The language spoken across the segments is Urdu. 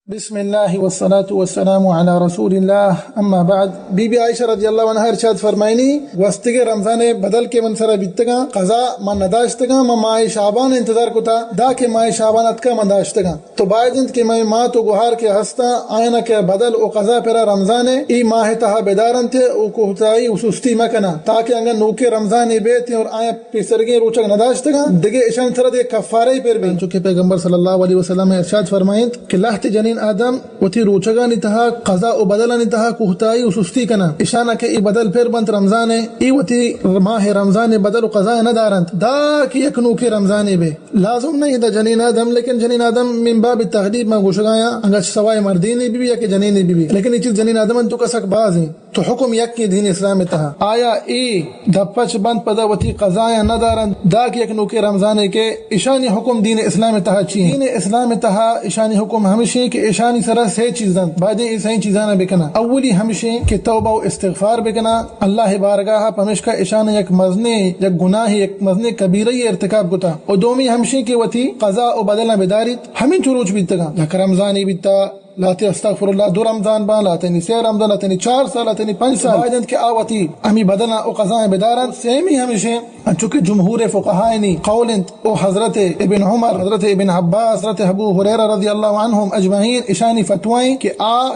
بسم الله والصلاة والسلام على رسول الله اما بعد بی بی عائشہ رضی اللہ عنہ ارشاد فرمائنی وستگے رمضان بدل کے من سر بیتگا قضا من نداشتگا ماہ شعبان انتظار کتا دا کہ ماہ شعبان اتکا من داشتگا تو باید کہ میں ماں تو گوہار کے ہستا آئینہ کے بدل او قضا پھر رمضان ای ماہ تہا بیدارن تھے او کوہتائی او سستی مکنا تاکہ انگا نوکے رمضان بیتے اور آئیں پیسرگے روچک نداشتگا دگے اشان سر دے کفارے پر بھی چونکہ پیغمبر صلی اللہ علیہ وسلم ارشاد فرمائیں کہ لہت جنین آدم وتی روچگا نتہا قضا و بدل نتہا کوہتائی و سستی کنا اشانہ کہ ای بدل پھر بنت رمضان ای وتی ماہ رمضان بدل و قضا نہ دارنت دا کہ یکنو کے رمضان بے لازم نہیں دا جنین آدم لیکن جنین آدم من باب تغلیب میں گوشگایا انگا سوائے مردین بھی یا کہ جنین بھی لیکن یہ چیز جنین آدم تو کسک باز ہیں تو حکم یک کی دین اسلام تہا آیا ای دپچ بند پدا وتی قضا نہ دارنت دا کہ یکنو کے رمضان کے اشانی حکم دین اسلام تہا چی دین اسلام تہا اشانی حکم ہمیشہ کہ اشانی سرا سے چیزاں بعد صحیح چیزاں بکنا اولی ہمیشہ کہ توبہ و استغفار بکنا اللہ بارگاہ پمش کا اشان یک مزنے یک گناہ یک مزنے کبیرہ ارتکاب کتا اور دومی ہمیشہ کہ وتی قضا و بدلنا بدارت ہمیں چروچ بیتگا لک رمضانی بیتا لاتے استغفر اللہ دو رمضان بان لاتنی سی رمضان لاتنی 4 سال لاتنی 5 سال بعدن کے آوتی امی بدلنا او قضاء بدارن سیمی ہمیشہ چونکہ جمہور فقہائنی قولند او حضرت ابن عمر حضرت ابن عباس حضرت ابو ہریرہ رضی اللہ عنہم اجمعین اشانی فتوائیں کہ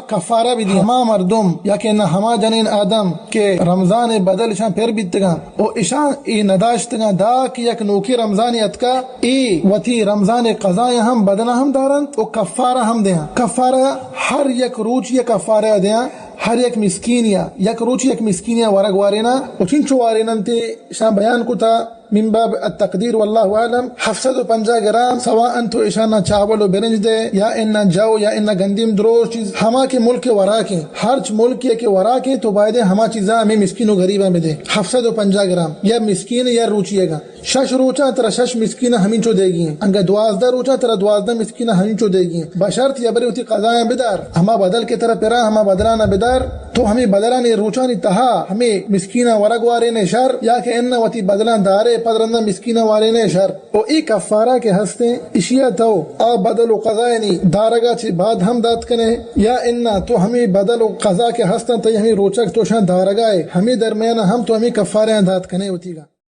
کفارہ بھی دی ہما مردم یا کہ نہ ہما جنین آدم کہ رمضان بدل شان پھر بیتگا او اشان ای نداشتگا دا کہ یک نوکی رمضان اتکا ای وتی رمضان قضاء ہم بدنا ہم دارن او کفارہ ہم دیاں کفارہ ہر یک روچ یا کفارہ دیاں ہر یک مسکینیا یک روچ یک مسکینیا ورگ وارینا و چنچو وارینا تے شان بیان کتا من باب التقدیر واللہ عالم 750 گرام سواء تو اشانہ چاول و برنج دے یا انہ جو یا انہ گندیم دروش چیز ہما کے ملک ورا کے ہر ملک کے ورا کے تو باید ہما چیزاں ہمیں مسکین و غریبہ میں دے 750 گرام یا مسکین یا روچیے گا شش روچا ترا شش مسکینہ ہمیں چو دے گی انگا 12 روچا ترا 12 مسکینہ ہمیں چو دے گی بشرط یا بری ہوتی قضاء بدار ہما بدل کے طرح پیرا ہما بدلانا بدار تو ہمیں بدلانے روچانی تہا ہمیں مسکینہ ورگ وارے نے شر یا کہ انہ وتی بدلان دارے پدرندہ مسکینہ والے نے شر او ای کفارہ کے ہستے اشیاء تو آ بدل و قضاء یعنی دارگا چی بعد ہم داد کنے یا انہ تو ہمیں بدل و قضاء کے ہستے تو ہمیں روچک تو شان دارگا ہے ہمیں درمیان ہم تو ہمیں کفارہ داد کنے ہوتی گا